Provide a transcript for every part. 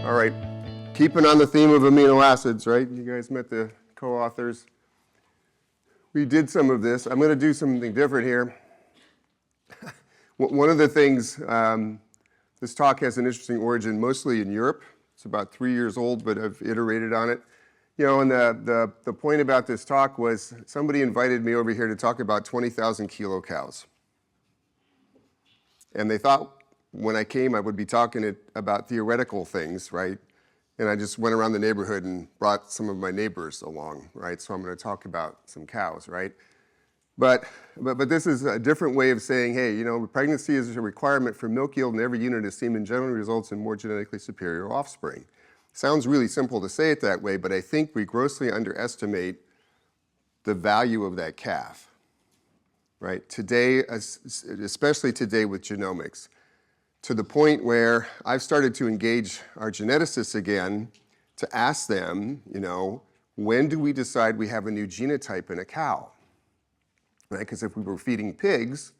All right, keeping on the theme of amino acids, right? You guys met the co-authors. We did some of this. I'm going to do something different here. One of the things, this talk has an interesting origin, mostly in Europe. It's about 3 years old, but I've iterated on it. You know, and the point about this talk was somebody invited me over here to talk about 20,000 kilo cows. And they thought when I came I would be talking about theoretical things, right? And I just went around the neighborhood and brought some of my neighbors along, right? So I'm going to talk about some cows, right? But this is a different way of saying, hey, you know, pregnancy is a requirement for milk yield, and every unit of semen generally results in more genetically superior offspring. Sounds really simple to say it that way, but I think we grossly underestimate the value of that calf, right? Today, especially today with genomics, to the point where I've started to engage our geneticists again to ask them, you know, when do we decide we have a new genotype in a cow? Right? Because if we were feeding pigs,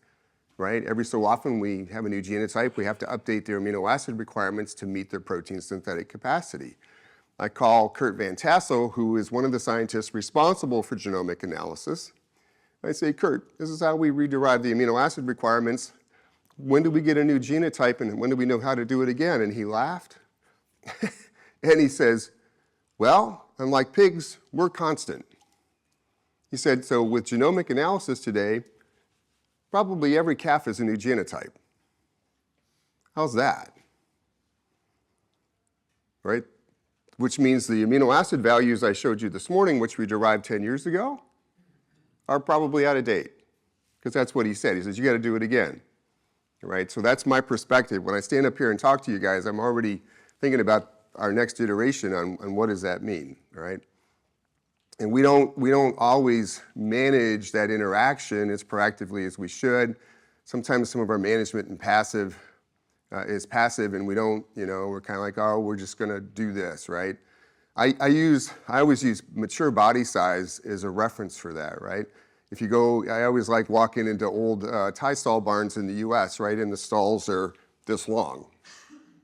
right, every so often we have a new genotype, we have to update their amino acid requirements to meet their protein synthetic capacity. I call Kurt Van Tassel, who is one of the scientists responsible for genomic analysis. I say, Kurt, this is how we rederive the amino acid requirements. When do we get a new genotype and when do we know how to do it again? And he laughed. And he says, well, unlike pigs, we're constant. He said, so with genomic analysis today, probably every calf is a new genotype. How's that? Right? Which means the amino acid values I showed you this morning, which we derived 10 years ago, are probably out of date. Because that's what he said. He says, you got to do it again. Right? So that's my perspective. When I stand up here and talk to you guys, I'm already thinking about our next iteration on what does that mean, right? And we don't always manage that interaction as proactively as we should. Sometimes some of our management and is passive, and we don't, you know, we're kind of like, oh, we're just going to do this, right? I always use mature body size as a reference for that, right? If you go, I always like walking into old tie stall barns in the U.S., right? And the stalls are this long,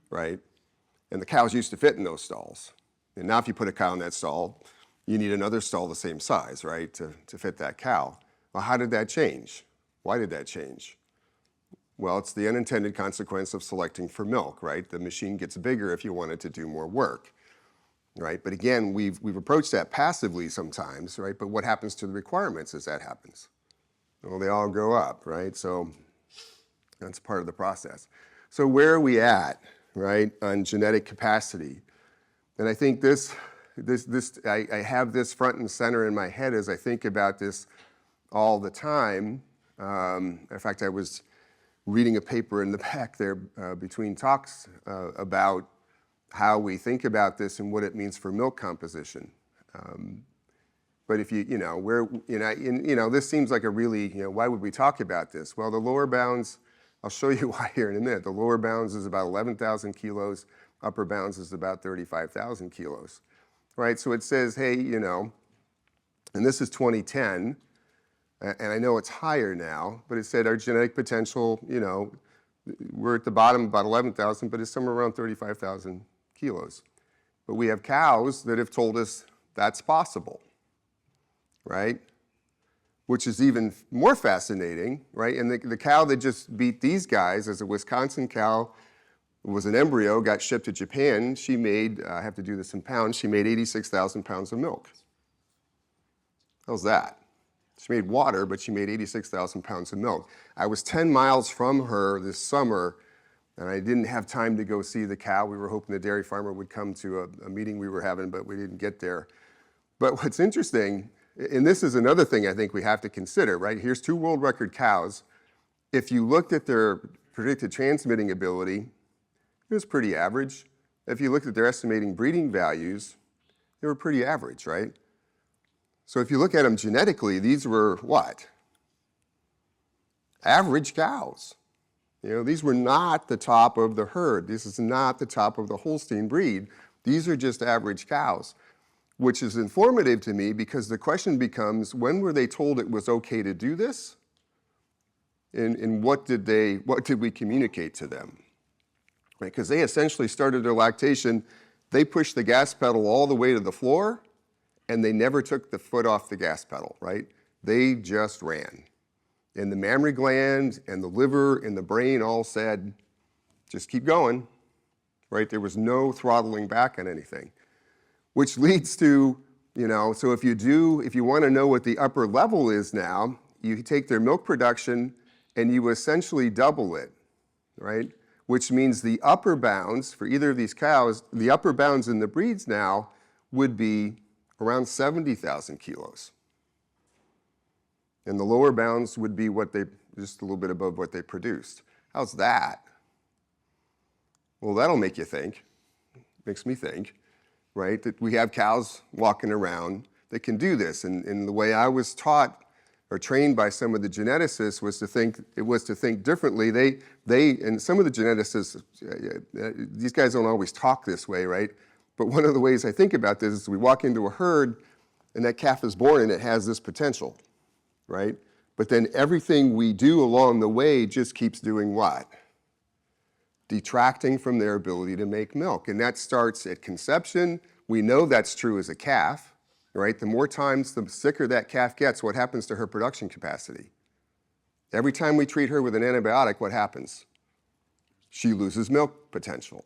right? And the cows used to fit in those stalls. And now if you put a cow in that stall, you need another stall the same size, right, to fit that cow. Well, how did that change? Why did that change? Well, it's the unintended consequence of selecting for milk, right? The machine gets bigger if you want it to do more work, right? But again, we've approached that passively sometimes, right? But what happens to the requirements as that happens? Well, they all go up, right? So that's part of the process. So where are we at, right, on genetic capacity? And I think I have this front and center in my head as I think about this all the time. In fact, I was reading a paper in the back there between talks about how we think about this and what it means for milk composition. But if this seems like a really, why would we talk about this? Well, the lower bounds, I'll show you why here in a minute. The lower bounds is about 11,000 kilos, upper bounds is about 35,000 kilos. Right, so it says, hey, and this is 2010, and I know it's higher now, but it said our genetic potential, we're at the bottom about 11,000, but it's somewhere around 35,000 kilos. But we have cows that have told us that's possible, right? Which is even more fascinating, right? And the cow that just beat these guys is a Wisconsin cow. It was an embryo, got shipped to Japan. She made, I have to do this in pounds, she made 86,000 pounds of milk. How's that? She made water, but she made 86,000 pounds of milk. I was 10 miles from her this summer, and I didn't have time to go see the cow. We were hoping the dairy farmer would come to a meeting we were having, but we didn't get there. But what's interesting, and this is another thing I think we have to consider, right? Here's 2 world record cows. If you looked at their predicted transmitting ability, it was pretty average. If you looked at their estimating breeding values, they were pretty average, right? So if you look at them genetically, these were what? Average cows. These were not the top of the herd. This is not the top of the Holstein breed. These are just average cows, which is informative to me because the question becomes, when were they told it was okay to do this? And what did we communicate to them? Because they essentially started their lactation They pushed the gas pedal all the way to the floor, and they never took the foot off the gas pedal, right? They just ran. And the mammary gland and the liver and the brain all said, just keep going, right? There was no throttling back on anything, which leads to, so if you want to know what the upper level is now, you take their milk production and you essentially double it, right? Which means the upper bounds for either of these cows, the upper bounds in the breeds now would be around 70,000 kilos. And the lower bounds would be just a little bit above what they produced. How's that? Well, that'll make you think, makes me think, right? That we have cows walking around that can do this. And the way I was taught or trained by some of the geneticists was to think differently. And some of the geneticists, these guys don't always talk this way, right? But one of the ways I think about this is we walk into a herd and that calf is born and it has this potential, right? But then everything we do along the way just keeps doing what? Detracting from their ability to make milk. And that starts at conception. We know that's true as a calf, right? The more times, the sicker that calf gets, what happens to her production capacity? Every time we treat her with an antibiotic, what happens? She loses milk potential,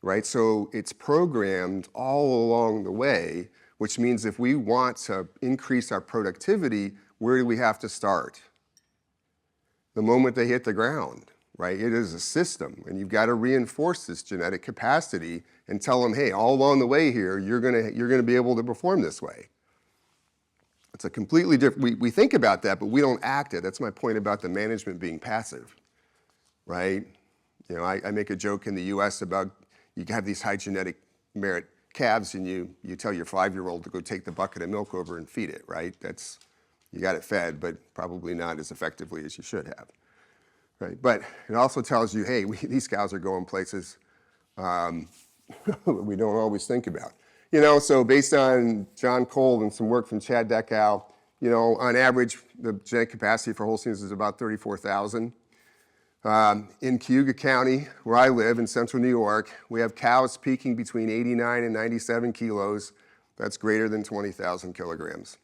right? So it's programmed all along the way, which means if we want to increase our productivity, where do we have to start? The moment they hit the ground, right? It is a system, and you've got to reinforce this genetic capacity and tell them, hey, all along the way here, you're gonna be able to perform this way. It's a completely different, we think about that, but we don't act it. That's my point about the management being passive, right? I make a joke in the US about you have these high genetic merit calves and you tell your 5-year-old to go take the bucket of milk over and feed it, right? You got it fed, but probably not as effectively as you should have, right? But it also tells you, hey, these cows are going places we don't always think about. So based on John Cole and some work from Chad Deckow, on average, the genetic capacity for Holsteins is about 34,000. In Cayuga County, where I live in central New York, we have cows peaking between 89 and 97 kilos. That's greater than 20,000 kilograms.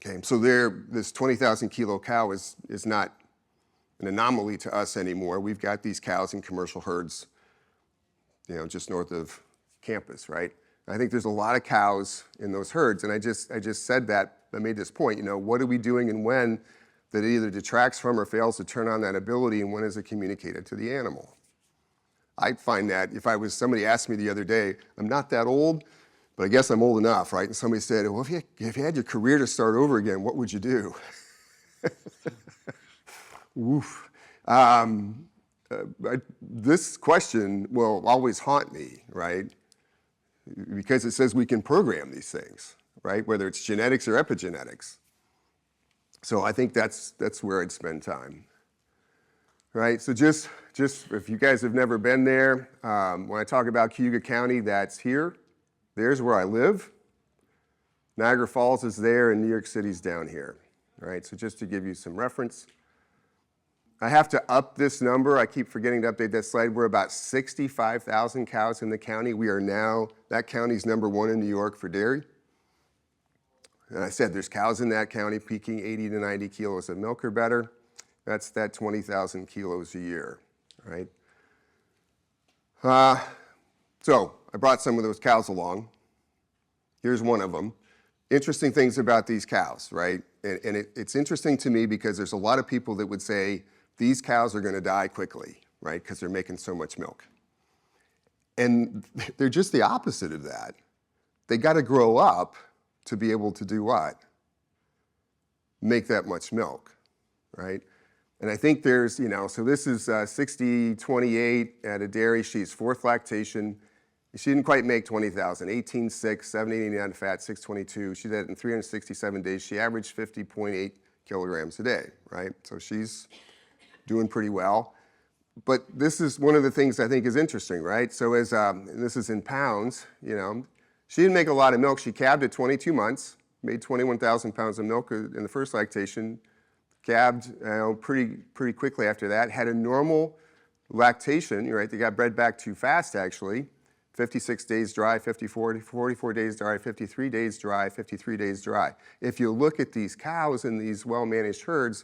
Okay, so this 20,000 kilo cow is not an anomaly to us anymore. We've got these cows in commercial herds, just north of campus, right? I think there's a lot of cows in those herds, and I just said that, I made this point, what are we doing and when that either detracts from or fails to turn on that ability, and when is it communicated to the animal? I find that if somebody asked me the other day, I'm not that old, but I guess I'm old enough, right? And somebody said, well, if you had your career to start over again, what would you do? Oof. This question will always haunt me, right? Because it says we can program these things, right? Whether it's genetics or epigenetics. So I think that's where I'd spend time, right? So just if you guys have never been there, when I talk about Cayuga County, that's here. There's where I live. Niagara Falls is there, and New York City's down here, right? So just to give you some reference. I have to up this number. I keep forgetting to update that slide. We're about 65,000 cows in the county. We are now, that county's #1 in New York for dairy. And I said there's cows in that county peaking 80 to 90 kilos of milk or better. That's that 20,000 kilos a year, right? So I brought some of those cows along. Here's one of them. Interesting things about these cows, right? And it's interesting to me because there's a lot of people that would say these cows are going to die quickly, right? Because they're making so much milk. And they're just the opposite of that. They got to grow up to be able to do what? Make that much milk, right? And I think there's, so this is 60-28 at a dairy. She's 4th lactation. She didn't quite make 20,000, 18.6, 789 fat, 622. She did it in 367 days. She averaged 50.8 kilograms a day, right? So she's doing pretty well. But this is one of the things I think is interesting, right? So and this is in pounds, she didn't make a lot of milk. She calved at 22 months, made 21,000 pounds of milk in the first lactation, calved pretty quickly after that, had a normal lactation, right? They got bred back too fast, actually. 56 days dry, 44 days dry, 53 days dry, 53 days dry. If you look at these cows in these well-managed herds,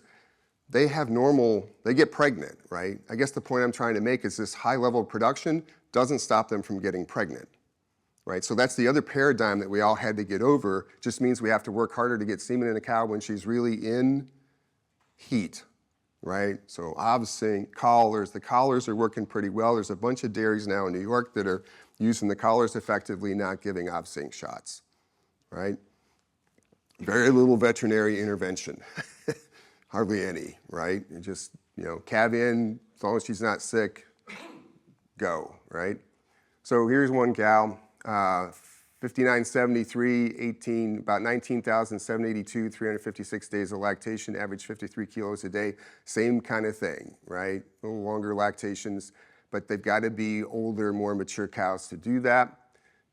they get pregnant, right? I guess the point I'm trying to make is this high level of production doesn't stop them from getting pregnant, right? So that's the other paradigm that we all had to get over. Just means we have to work harder to get semen in a cow when she's really in heat, right? So obviously collars, the collars are working pretty well. There's a bunch of dairies now in New York that are using the collars effectively, not giving OBSYNC shots, right? Very little veterinary intervention, hardly any, right? You just, calve in, as long as she's not sick, go, right? So here's one cow, 5973, about 19,782, 356 days of lactation, average 53 kilos a day. Same kind of thing, right? A little longer lactations, but they've got to be older, more mature cows to do that.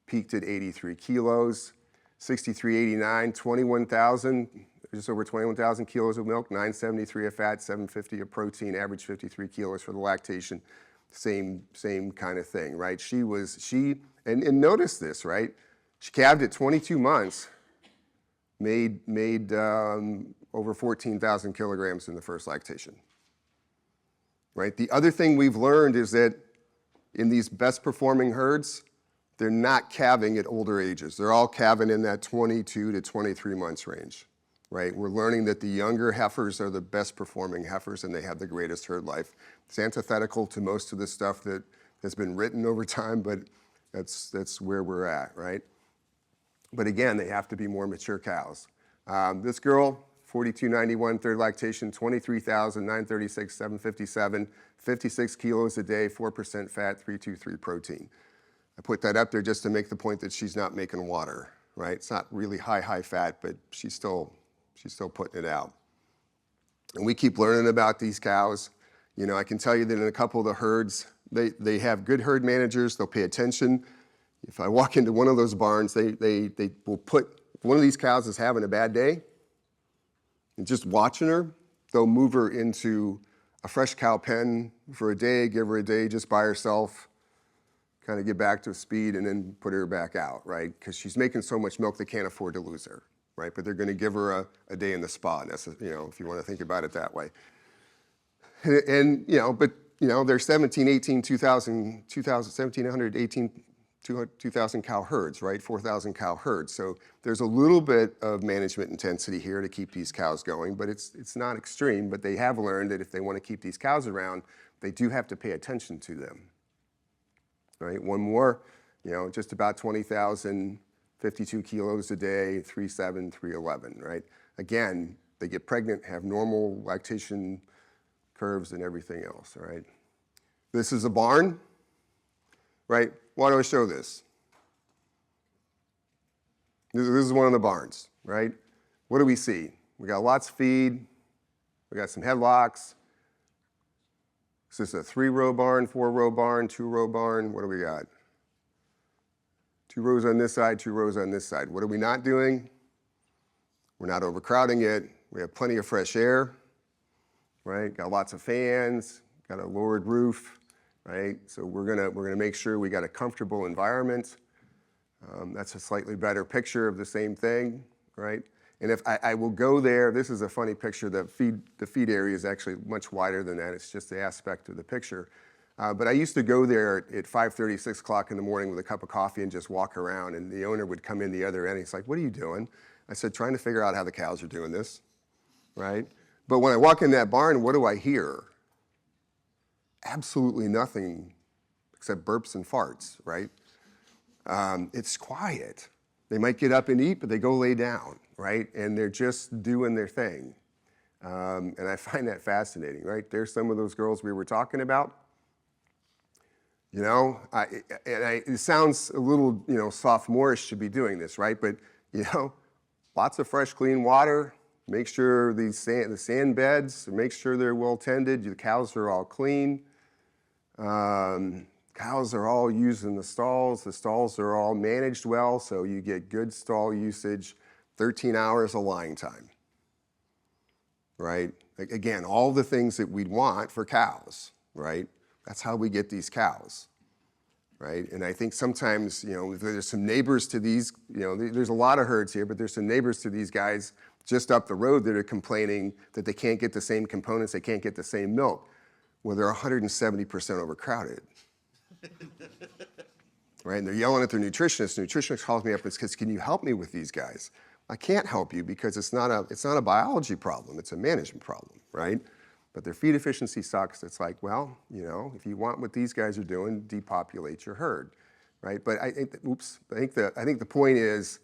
Peaked at 83 kilos, 6389, 21,000, just over 21,000 kilos of milk, 973 of fat, 750 of protein, average 53 kilos for the lactation. Same kind of thing, right? And notice this, right? She calved at 22 months, made over 14,000 kilograms in the first lactation, right? The other thing we've learned is that in these best performing herds, they're not calving at older ages. They're all calving in that 22 to 23 months range, right? We're learning that the younger heifers are the best performing heifers and they have the greatest herd life. It's antithetical to most of the stuff that has been written over time, but that's where we're at, right? But again, they have to be more mature cows. This girl, 4291, third lactation, 23,936, 757, 56 kilos a day, 4% fat, 323 protein. I put that up there just to make the point that she's not making water, right? It's not really high fat, but she's still putting it out. And we keep learning about these cows. I can tell you that in a couple of the herds, they have good herd managers. They'll pay attention. If I walk into one of those barns, they will put, if one of these cows is having a bad day, and just watching her, they'll move her into a fresh cow pen for a day, give her a day just by herself, kind of get back to speed, and then put her back out, right? Because she's making so much milk, they can't afford to lose her, right? But they're going to give her a day in the spa, if you want to think about it that way. And they're 2,000 cow herds, right? 4,000 cow herds. So there's a little bit of management intensity here to keep these cows going, but it's not extreme. But they have learned that if they want to keep these cows around, they do have to pay attention to them, right? One more, just about 20,000, 52 kilos a day, 3'7", 3'11", right? Again, they get pregnant, have normal lactation curves and everything else, right? This is a barn, right? Why do I show this? This is one of the barns, right? What do we see? We got lots of feed. We got some headlocks. Is this a 3-row barn, 4-row barn, 2-row barn? What do we got? 2 rows on this side, 2 rows on this side. What are we not doing? We're not overcrowding it. We have plenty of fresh air, right? Got lots of fans, got a lowered roof, right? So we're gonna make sure we got a comfortable environment. That's a slightly better picture of the same thing, right? And if I will go there, this is a funny picture. The feed area is actually much wider than that. It's just the aspect of the picture. But I used to go there at 5:30, 6 o'clock in the morning with a cup of coffee and just walk around. And the owner would come in the other end. He's like, "What are you doing?" I said, "Trying to figure out how the cows are doing this," right? But when I walk in that barn, what do I hear? Absolutely nothing except burps and farts, right? It's quiet. They might get up and eat, but they go lay down, right? And they're just doing their thing. And I find that fascinating, right? There's some of those girls we were talking about. It sounds a little, sophomorish to be doing this, right? But, lots of fresh, clean water. Make sure the sand beds, make sure they're well tended. The cows are all clean. Cows are all using the stalls. The stalls are all managed well, so you get good stall usage, 13 hours of lying time, right? Again, all the things that we'd want for cows, right? That's how we get these cows. right? And I think sometimes, there's some neighbors to these, there's a lot of herds here, but there's some neighbors to these guys just up the road that are complaining that they can't get the same components, they can't get the same milk. Well, they're 170% overcrowded. Right? And they're yelling at their nutritionist. The nutritionist calls me up and says, "Can you help me with these guys?" I can't help you because it's not a biology problem, it's a management problem, right? But their feed efficiency sucks. It's like, well, if you want what these guys are doing, depopulate your herd, right? But I think the point is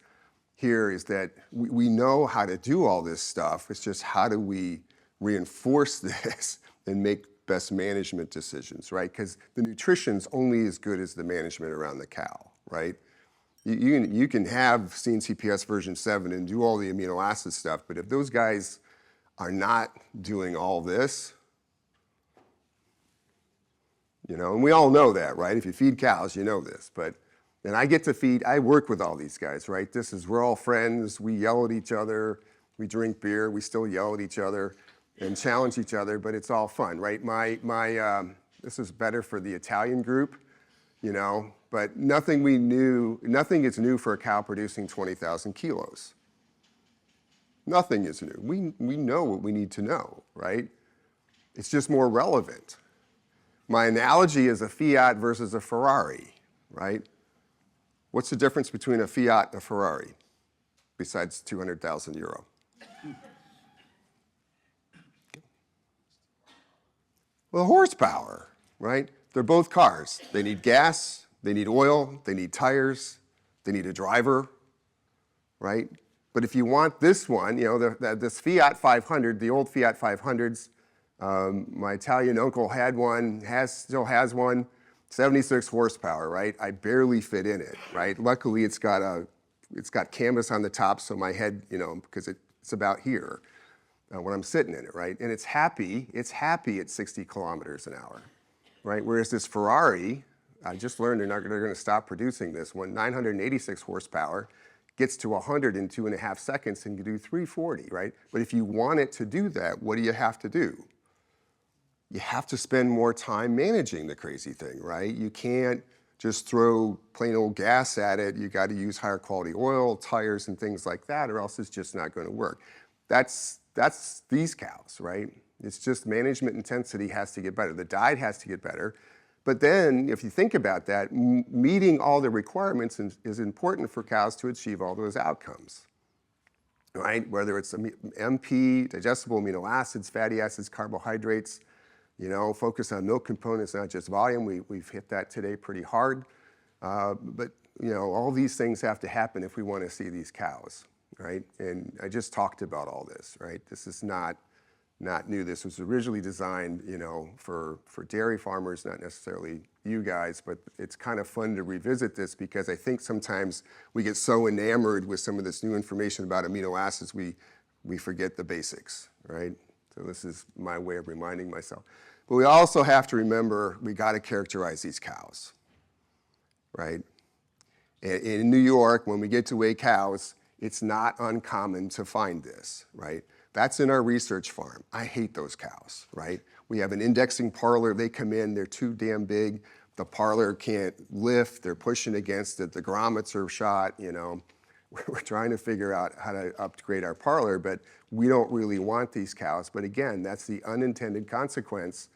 that we know how to do all this stuff. It's just how do we reinforce this and make best management decisions, right? Because the nutrition's only as good as the management around the cow, right? You can have CNCPS version 7 and do all the amino acid stuff, but if those guys are not doing all this, and we all know that, right? If you feed cows, you know this, and I work with all these guys, right? We're all friends, we yell at each other, we drink beer, we still yell at each other and challenge each other, but it's all fun, right? This is better for the Italian group, but nothing is new for a cow producing 20,000 kilos. Nothing is new. We know what we need to know, right? It's just more relevant. My analogy is a Fiat versus a Ferrari, right? What's the difference between a Fiat and a Ferrari, besides 200,000 euro? Well, horsepower, right? They're both cars. They need gas, they need oil, they need tires, they need a driver, right? But if you want this one, this Fiat 500, the old Fiat 500s, my Italian uncle had one, still has one, 76 horsepower, right? I barely fit in it, right? Luckily, it's got canvas on the top, so my head, because it's about here. When I'm sitting in it, right? And it's happy at 60 kilometers an hour, right? Whereas this Ferrari, I just learned they're going to stop producing this one, 986 horsepower, gets to 100 in 2.5 seconds and you do 340, right? But if you want it to do that, what do you have to do? You have to spend more time managing the crazy thing, right? You can't just throw plain old gas at it. You got to use higher quality oil, tires, and things like that, or else it's just not going to work. That's these cows, right? It's just management intensity has to get better. The diet has to get better. But then, if you think about that, meeting all the requirements is important for cows to achieve all those outcomes, right? Whether it's MP, digestible amino acids, fatty acids, carbohydrates, focus on milk components, not just volume. We've hit that today pretty hard. But all these things have to happen if we want to see these cows, right? And I just talked about all this, right? This is not new. This was originally designed, for dairy farmers, not necessarily you guys, but it's kind of fun to revisit this because I think sometimes we get so enamored with some of this new information about amino acids, we forget the basics, right? So this is my way of reminding myself. But we also have to remember we got to characterize these cows, right? In New York, when we get to weigh cows, it's not uncommon to find this, right? That's in our research farm. I hate those cows, right? We have an indexing parlor. They come in, they're too damn big. The parlor can't lift. They're pushing against it. The grommets are shot, We're trying to figure out how to upgrade our parlor, but we don't really want these cows. But again, that's the unintended consequence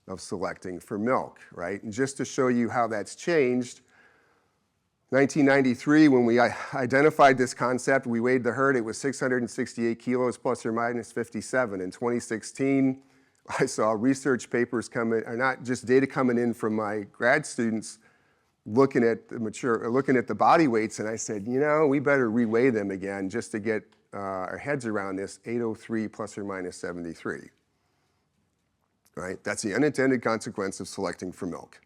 of selecting for milk, right? And just to show you how that's changed, 1993, when we identified this concept, we weighed the herd. It was 668 kilos plus or minus 57. In 2016, I saw research papers coming, or not just data coming in from my grad students, looking at the body weights, and I said, we better reweigh them again just to get our heads around this 803 plus or minus 73. Right? That's the unintended consequence of selecting for milk.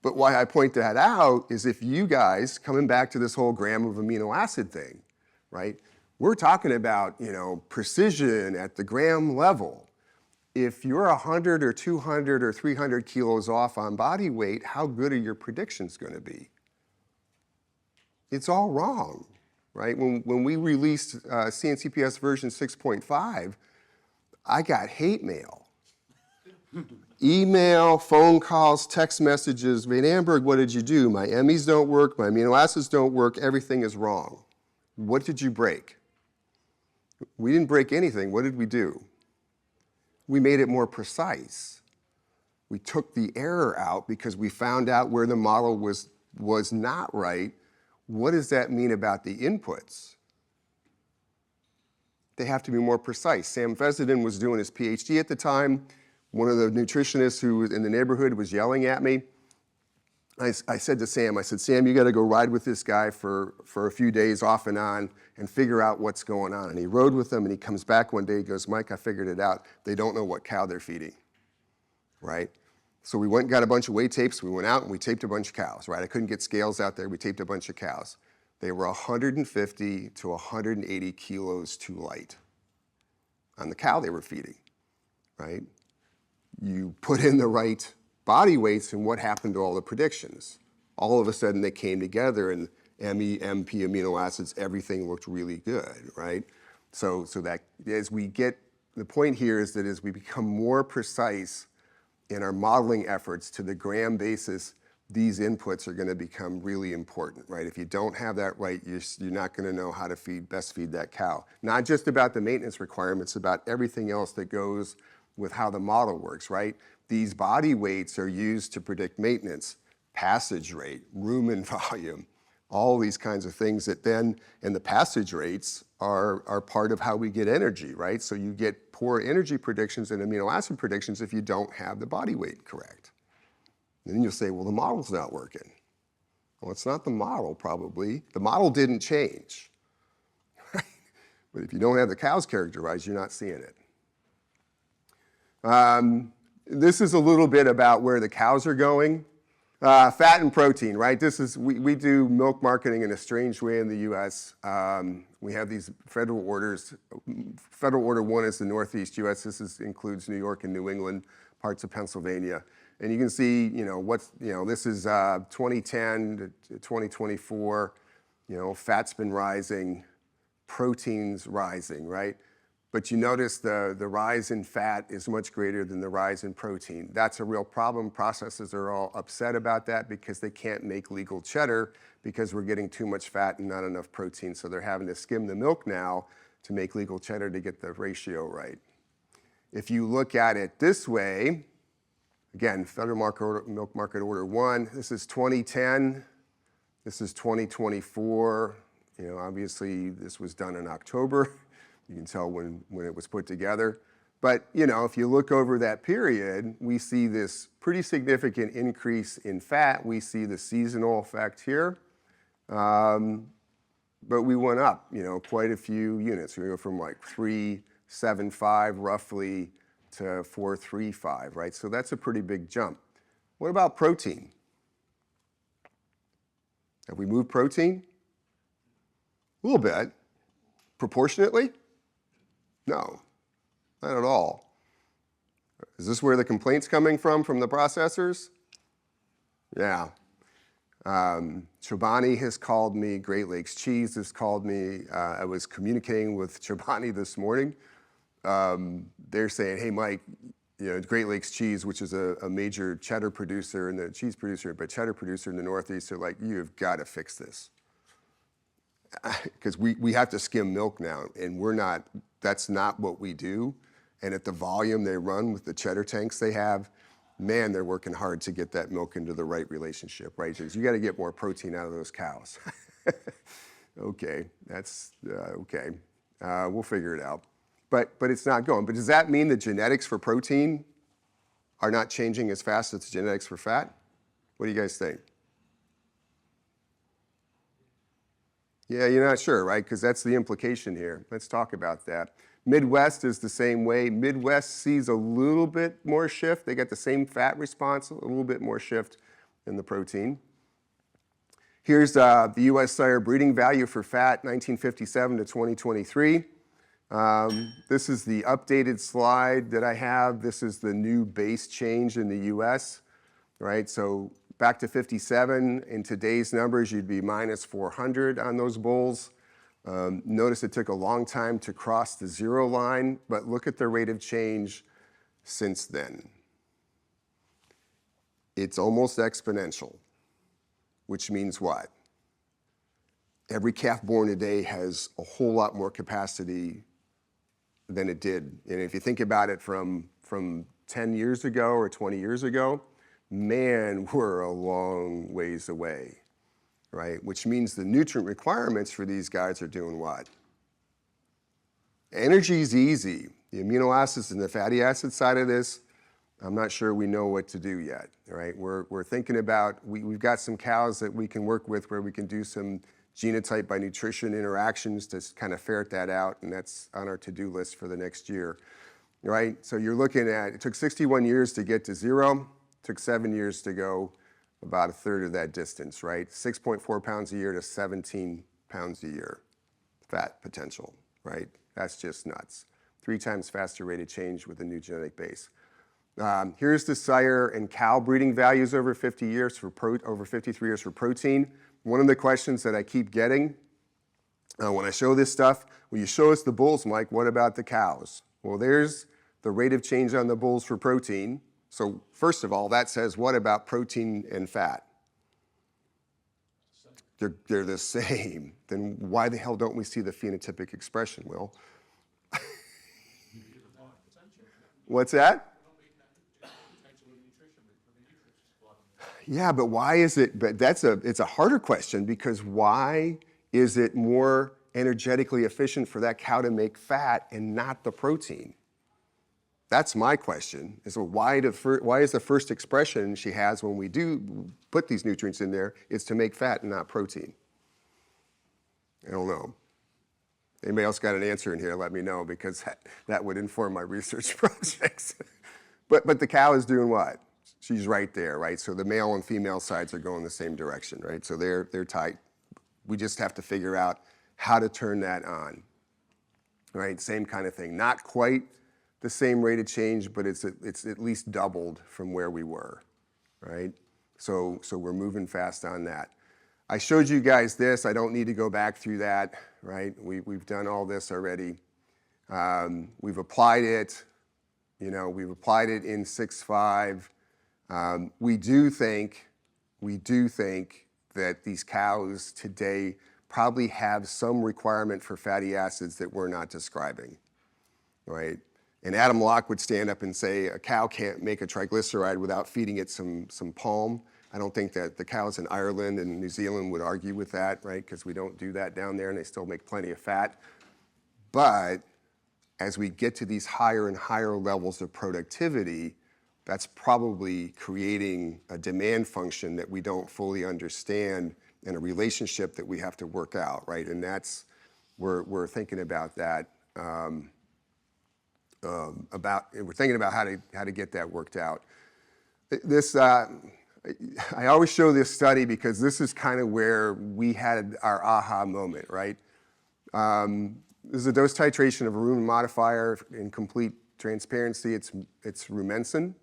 But why I point that out is if you guys, coming back to this whole gram of amino acid thing, right? We're talking about, precision at the gram level. If you're 100 or 200 or 300 kilos off on body weight, how good are your predictions going to be? It's all wrong, right? When we released CNCPS version 6.5, I got hate mail Email, phone calls, text messages. Van Amburgh, what did you do? My Emmys don't work, my amino acids don't work, everything is wrong. What did you break? We didn't break anything. What did we do? We made it more precise. We took the error out because we found out where the model was not right. What does that mean about the inputs? They have to be more precise. Sam Fessenden was doing his PhD at the time. One of the nutritionists who was in the neighborhood was yelling at me. I said to Sam, Sam, you got to go ride with this guy for a few days off and on and figure out what's going on. And he rode with them, and he comes back one day, he goes, Mike, I figured it out. They don't know what cow they're feeding, right? So we went and got a bunch of weight tapes. We went out and we taped a bunch of cows, right? I couldn't get scales out there. We taped a bunch of cows. They were 150 to 180 kilos too light on the cow they were feeding, right? You put in the right body weights, and what happened to all the predictions? All of a sudden they came together, and ME, MP amino acids, everything looked really good, right? So that as we get, the point here is that as we become more precise in our modeling efforts to the gram basis, these inputs are going to become really important, right? If you don't have that right, you're not going to know how to best feed that cow. Not just about the maintenance requirements, about everything else that goes with how the model works, right? These body weights are used to predict maintenance, passage rate, rumen volume, all these kinds of things that then, and the passage rates are part of how we get energy, right? So you get poor energy predictions and amino acid predictions if you don't have the body weight correct. And then you'll say, well, the model's not working. Well, it's not the model, probably. The model didn't change. But if you don't have the cows characterized, you're not seeing it. This is a little bit about where the cows are going. Fat and protein, right? We do milk marketing in a strange way in the US. We have these federal orders. Federal Order 1 is the Northeast US. This includes New York and New England, parts of Pennsylvania. And you can see, this is 2010 to 2024, fat's been rising, protein's rising, right? But you notice the rise in fat is much greater than the rise in protein. That's a real problem. Processors are all upset about that because they can't make legal cheddar because we're getting too much fat and not enough protein. So they're having to skim the milk now to make legal cheddar to get the ratio right. If you look at it this way, again, Federal Milk Market Order 1, this is 2010, this is 2024. Obviously this was done in October. You can tell when it was put together. But, if you look over that period, we see this pretty significant increase in fat. We see the seasonal effect here. But we went up, quite a few units. We go from like 375 roughly to 435, right? So that's a pretty big jump. What about protein? Have we moved protein? A little bit. Proportionately? No, not at all. Is this where the complaint's coming from the processors? Yeah. Chobani has called me, Great Lakes Cheese has called me. I was communicating with Chobani this morning. They're saying, hey, Mike, Great Lakes Cheese, which is a major cheddar producer and the cheese producer, but cheddar producer in the Northeast, they're like, you've got to fix this. Because we have to skim milk now, and that's not what we do. And at the volume they run with the cheddar tanks they have, man, they're working hard to get that milk into the right relationship, right? So you got to get more protein out of those cows. Okay, that's okay. We'll figure it out. But it's not going. But does that mean the genetics for protein are not changing as fast as the genetics for fat? What do you guys think? Yeah, you're not sure, right? Because that's the implication here. Let's talk about that. Midwest is the same way. Midwest sees a little bit more shift. They get the same fat response, a little bit more shift in the protein. Here's the U.S. sire breeding value for fat, 1957 to 2023. This is the updated slide that I have. This is the new base change in the U.S., right? So back to 57, in today's numbers, you'd be minus 400 on those bulls. Notice it took a long time to cross the 0 line, but look at the rate of change since then. it's almost exponential, which means what? Every calf born today has a whole lot more capacity than it did. And if you think about it from 10 years ago or 20 years ago, man, we're a long ways away, right? Which means the nutrient requirements for these guys are doing what? Energy's easy. The amino acids and the fatty acid side of this, I'm not sure we know what to do yet, right? We're thinking about, we've got some cows that we can work with where we can do some genotype by nutrition interactions to kind of ferret that out, and that's on our to-do list for the next year, right? So you're looking at, it took 61 years to get to 0, took 7 years to go about a third of that distance, right? 6.4 pounds a year to 17 pounds a year fat potential, right? That's just nuts. 3 times faster rate of change with a new genetic base. Here's the sire and cow breeding values over 50 years for over 53 years for protein. One of the questions that I keep getting when I show this stuff, well, you show us the bulls, Mike, what about the cows? Well, there's the rate of change on the bulls for protein. So first of all, that says what about protein and fat? They're the same. Then why the hell don't we see the phenotypic expression, Will? What's that? Yeah, but why is it, but it's a harder question, because why is it more energetically efficient for that cow to make fat and not the protein? That's my question, is why is the first expression she has when we do put these nutrients in there is to make fat and not protein? I don't know. Anybody else got an answer in here, let me know, because that would inform my research projects. But the cow is doing what? She's right there, right? So the male and female sides are going the same direction, right? So they're tight. We just have to figure out how to turn that on, right? Same kind of thing. Not quite the same rate of change, but it's at least doubled from where we were, right? So we're moving fast on that. I showed you guys this. I don't need to go back through that, right? We've done all this already. We've applied it. We've applied it in 6.5. We do think that these cows today probably have some requirement for fatty acids that we're not describing, right? And Adam Locke would stand up and say a cow can't make a triglyceride without feeding it some palm. I don't think that the cows in Ireland and New Zealand would argue with that, right? Because we don't do that down there and they still make plenty of fat. But as we get to these higher and higher levels of productivity, that's probably creating a demand function that we don't fully understand and a relationship that we have to work out, right? And we're thinking about that. We're thinking about how to get that worked out. I always show this study because this is kind of where we had our aha moment, right? This is a dose titration of a rumen modifier. In complete transparency, it's rumensin.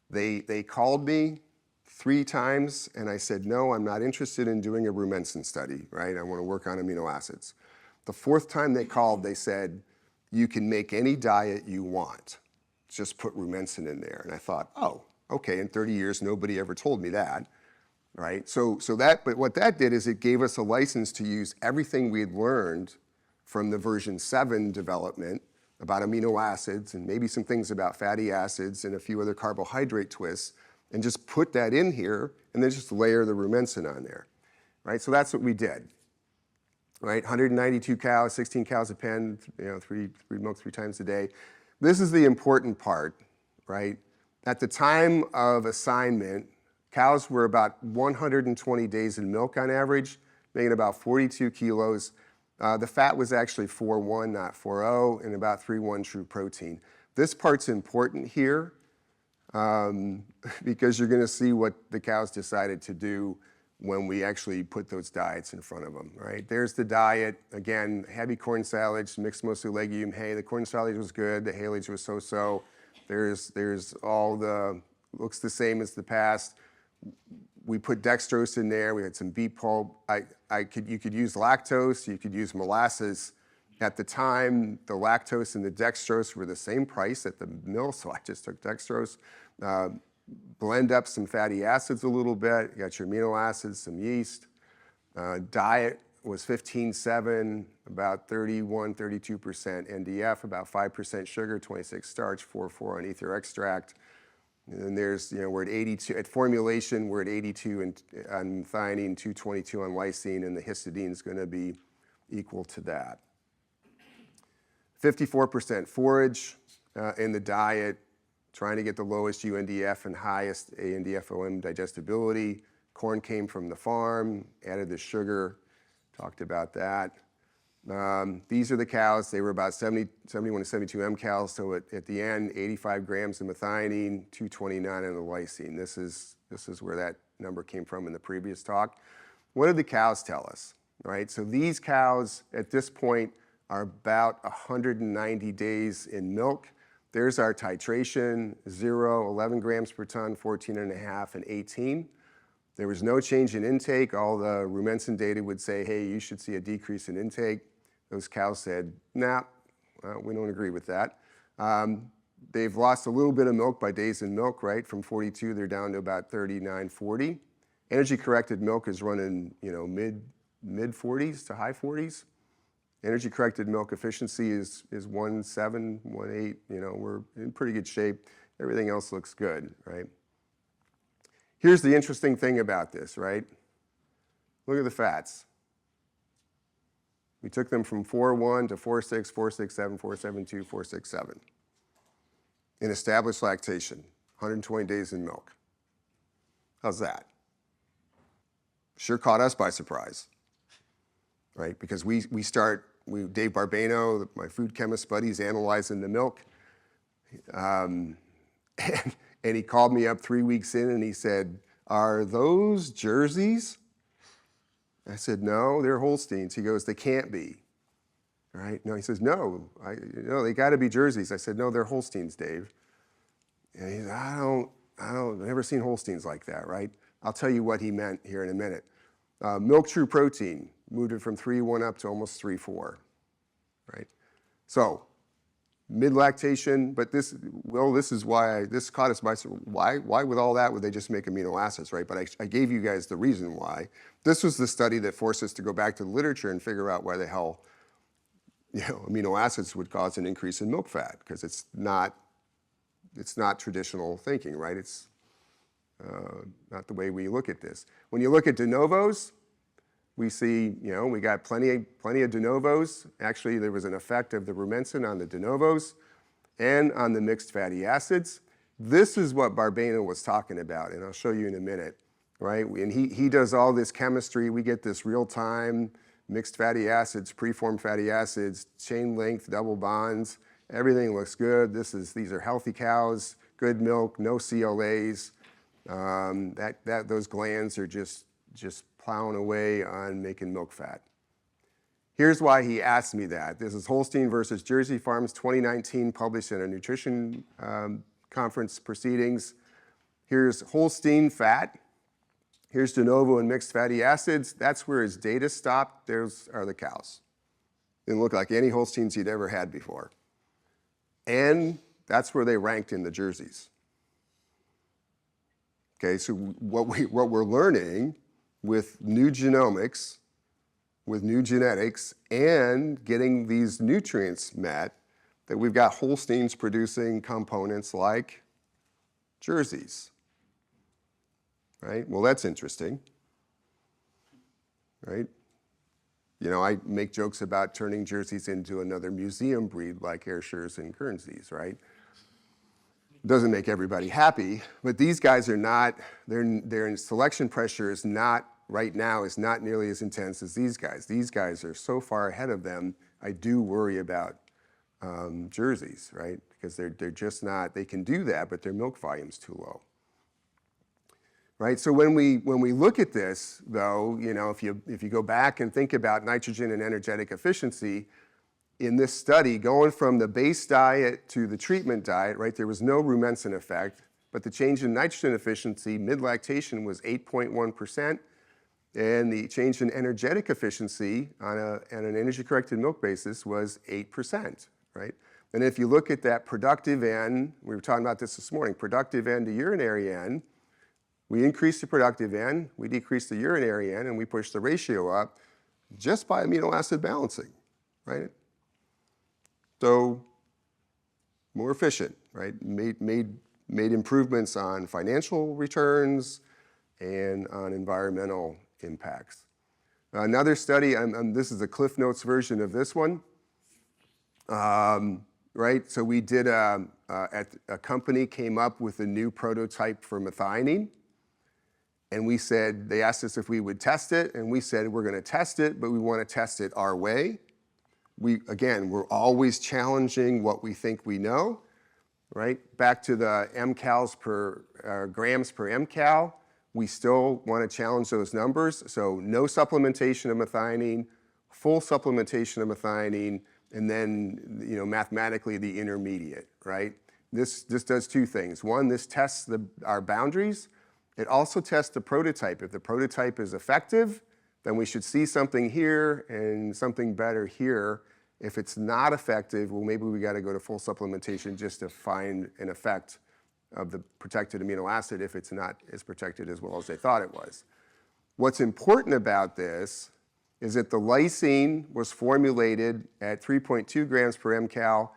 They called me 3 times and I said, no, I'm not interested in doing a rumensin study, right? I want to work on amino acids. The 4th time they called, they said, you can make any diet you want. Just put rumensin in there. And I thought, oh, okay, in 30 years, nobody ever told me that, right? But what that did is it gave us a license to use everything we had learned from the version 7 development about amino acids and maybe some things about fatty acids and a few other carbohydrate twists, and just put that in here and then just layer the rumensin on there, right? So that's what we did, right? 192 cows, 16 cows a pen, 3 milk 3 times a day. This is the important part, right? At the time of assignment, cows were about 120 days in milk on average, making about 42 kilos. The fat was actually 4.1, not 4.0, and about 3.1 true protein. This part's important here because you're going to see what the cows decided to do when we actually put those diets in front of them, right? There's the diet. Again, heavy corn silage, mixed mostly legume hay. The corn silage was good. The haylage was so-so. There's all the, looks the same as the past. We put dextrose in there. We had some beet pulp. You could use lactose. You could use molasses. At the time, the lactose and the dextrose were the same price at the mill, so I just took dextrose. blend up some fatty acids a little bit. You got your amino acids, some yeast. Diet was 15-7, about 31, 32% NDF, about 5% sugar, 26 starch, 4 on ether extract. And then there's, we're at 82, at formulation, we're at 82 on methionine, 222 on lysine, and the histidine is going to be equal to that. 54% forage in the diet, trying to get the lowest UNDF and highest ANDFOM digestibility. Corn came from the farm, added the sugar, talked about that. These are the cows. They were about 71 to 72 mCals, so at the end, 85 grams of methionine, 229 on the lysine. This is where that number came from in the previous talk. What did the cows tell us, right? So these cows, at this point, are about 190 days in milk. There's our titration, 0, 11 grams per ton, 14.5, and 18. There was no change in intake. All the Rumensin data would say, hey, you should see a decrease in intake. Those cows said, nah, we don't agree with that. They've lost a little bit of milk by days in milk, right? From 42, they're down to about 39, 40. Energy-corrected milk is running, mid-40s to high 40s. Energy-corrected milk efficiency is 1.7, 1.8. We're in pretty good shape. Everything else looks good, right? Here's the interesting thing about this, right? Look at the fats. We took them from 4.1 to 4.6, 4.67, 4.72, 4.67 in established lactation, 120 days in milk. How's that? Sure caught us by surprise, right? Because Dave Barbano, my food chemist buddy's analyzing the milk, and he called me up 3 weeks in and he said, are those Jerseys? I said, no, they're Holsteins. He goes, they can't be. All right? No, he says, no, they got to be Jerseys. I said, no, they're Holsteins, Dave. And he said, I've never seen Holsteins like that, right? I'll tell you what he meant here in a minute. Milk True Protein moved it from 3.1 up to almost 3.4, right? So mid-lactation, but this is why this caught us by surprise. Why with all that would they just make amino acids, right? But I gave you guys the reason why. This was the study that forced us to go back to the literature and figure out why the hell amino acids would cause an increase in milk fat, because it's not traditional thinking, right? It's not the way we look at this. When you look at de novos, we see, we got plenty of de novos. Actually, there was an effect of the Rumensin on the de novos and on the mixed fatty acids. This is what Barbano was talking about, and I'll show you in a minute, right? And he does all this chemistry. We get this real-time mixed fatty acids, preformed fatty acids, chain length, double bonds. Everything looks good. These are healthy cows, good milk, no CLAs. Those glands are just plowing away on making milk fat. Here's why he asked me that. This is Holstein versus Jersey Farms 2019, published in a nutrition conference proceedings. Here's Holstein fat. Here's de novo and mixed fatty acids. That's where his data stopped. Those are the cows. Didn't look like any Holsteins he'd ever had before. And that's where they ranked in the Jerseys. Okay, so what we're learning with new genomics, with new genetics, and getting these nutrients met, that we've got Holsteins producing components like Jerseys, right? Well, that's interesting, right? I make jokes about turning Jerseys into another museum breed like Ayrshires and Guernseys, right? Doesn't make everybody happy, but these guys are not, their selection pressure is not, right now, is not nearly as intense as these guys. These guys are so far ahead of them, I do worry about Jerseys, right? Because they're just not, they can do that, but their milk volume's too low. Right, so when we look at this, though, if you go back and think about nitrogen and energetic efficiency, in this study, going from the base diet to the treatment diet, right, there was no Rumensin effect, but the change in nitrogen efficiency mid-lactation was 8.1%, and the change in energetic efficiency on an energy-corrected milk basis was 8%, right? And if you look at that productive N, we were talking about this morning, productive N to urinary N, we increase the productive N, we decrease the urinary N, and we push the ratio up just by amino acid balancing, right? So more efficient, right? Made improvements on financial returns and on environmental impacts. Another study, this is a Cliff Notes version of this one, right? So we did, a company came up with a new prototype for methionine, and we said, they asked us if we would test it, and we said, we're gonna test it, but we wanna test it our way. We're always challenging what we think we know, right? Back to the mcals per, grams per mcal, we still wanna challenge those numbers. So no supplementation of methionine, full supplementation of methionine, and then, mathematically the intermediate, right? This does two things. One, this tests our boundaries. It also tests the prototype. If the prototype is effective, then we should see something here and something better here. If it's not effective, well, maybe we gotta go to full supplementation just to find an effect of the protected amino acid if it's not as protected as well as they thought it was. What's important about this is that the lysine was formulated at 3.2 grams per mcal,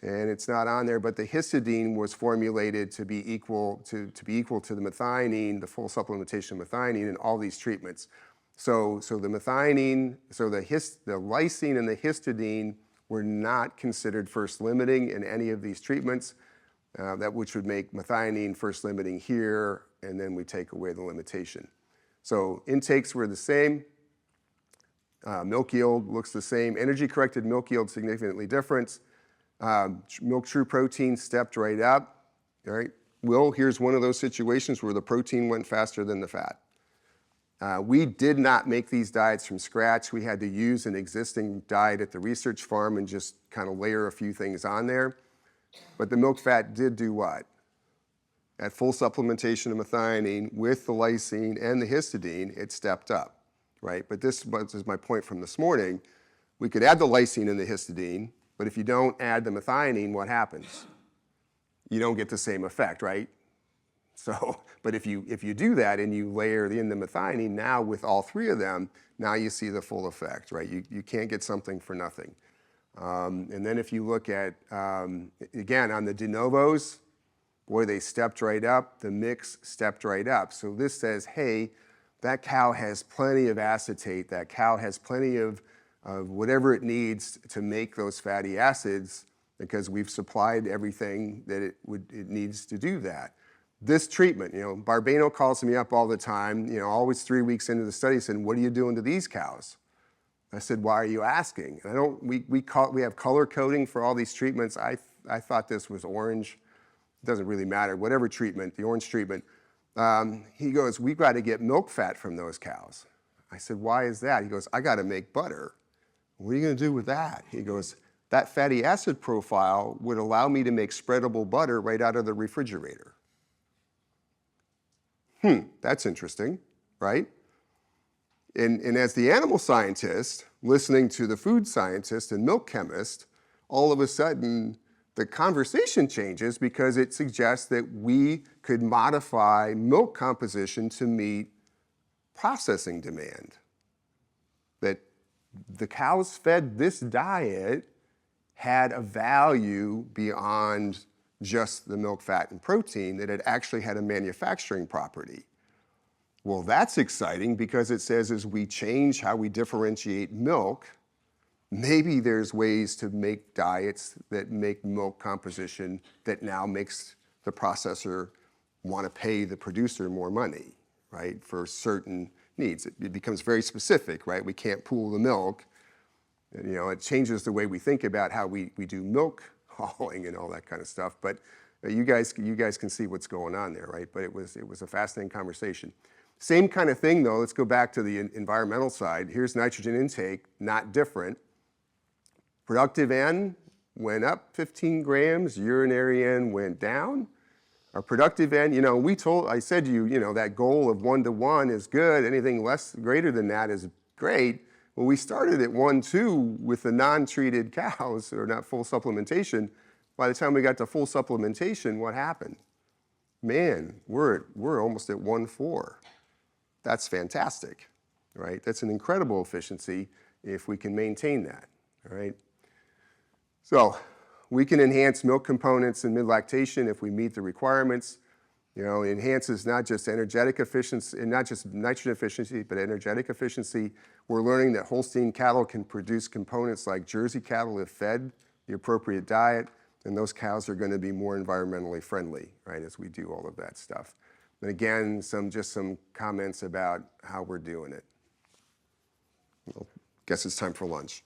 and it's not on there, but the histidine was formulated to be equal to the methionine, the full supplementation of methionine in all these treatments. So the methionine, so the lysine and the histidine were not considered first limiting in any of these treatments, which would make methionine first limiting here, and then we take away the limitation. So intakes were the same. Milk yield looks the same. Energy-corrected milk yield significantly different. Milk true protein stepped right up. All right. Well, here's one of those situations where the protein went faster than the fat. We did not make these diets from scratch. We had to use an existing diet at the research farm and just kind of layer a few things on there. But the milk fat did do what? At full supplementation of methionine with the lysine and the histidine, it stepped up, right? But this is my point from this morning. We could add the lysine and the histidine, but if you don't add the methionine, what happens? You don't get the same effect, right? So, but if you do that and you layer in the methionine, now with all three of them, now you see the full effect, right? You can't get something for nothing. And then if you look at, again, on the de novos, boy, they stepped right up, the mix stepped right up. So this says, hey, that cow has plenty of acetate, that cow has plenty of whatever it needs to make those fatty acids because we've supplied everything that it needs to do that. This treatment, Barbano calls me up all the time, always 3 weeks into the study saying, what are you doing to these cows? I said, why are you asking? And we have color coding for all these treatments. I thought this was orange. It doesn't really matter, whatever treatment, the orange treatment. He goes, we've got to get milk fat from those cows. I said, why is that? He goes, I got to make butter. What are you going to do with that? He goes, that fatty acid profile would allow me to make spreadable butter right out of the refrigerator. That's interesting, right? And as the animal scientist, listening to the food scientist and milk chemist, all of a sudden the conversation changes because it suggests that we could modify milk composition to meet processing demand. That the cows fed this diet had a value beyond just the milk, fat, and protein, that it actually had a manufacturing property. Well, that's exciting because it says as we change how we differentiate milk, maybe there's ways to make diets that make milk composition that now makes the processor want to pay the producer more money, right, for certain needs. It becomes very specific, right? We can't pool the milk. It changes the way we think about how we do milk hauling and all that kind of stuff. But you guys can see what's going on there, right? But it was a fascinating conversation. Same kind of thing, though. Let's go back to the environmental side. Here's nitrogen intake, not different. Productive N went up 15 grams. Urinary N went down. Our productive N, I said to you, that goal of 1 to 1 is good. Anything greater than that is great. Well, we started at 1.2 with the non-treated cows, or not full supplementation. By the time we got to full supplementation, what happened? Man, we're almost at 1.4. That's fantastic, right? That's an incredible efficiency if we can maintain that, all right? So we can enhance milk components in mid-lactation if we meet the requirements. It enhances not just energetic efficiency, and not just nitrogen efficiency, but energetic efficiency. We're learning that Holstein cattle can produce components like Jersey cattle if fed the appropriate diet, and those cows are going to be more environmentally friendly, right, as we do all of that stuff. And again, just some comments about how we're doing it. Well, guess it's time for lunch.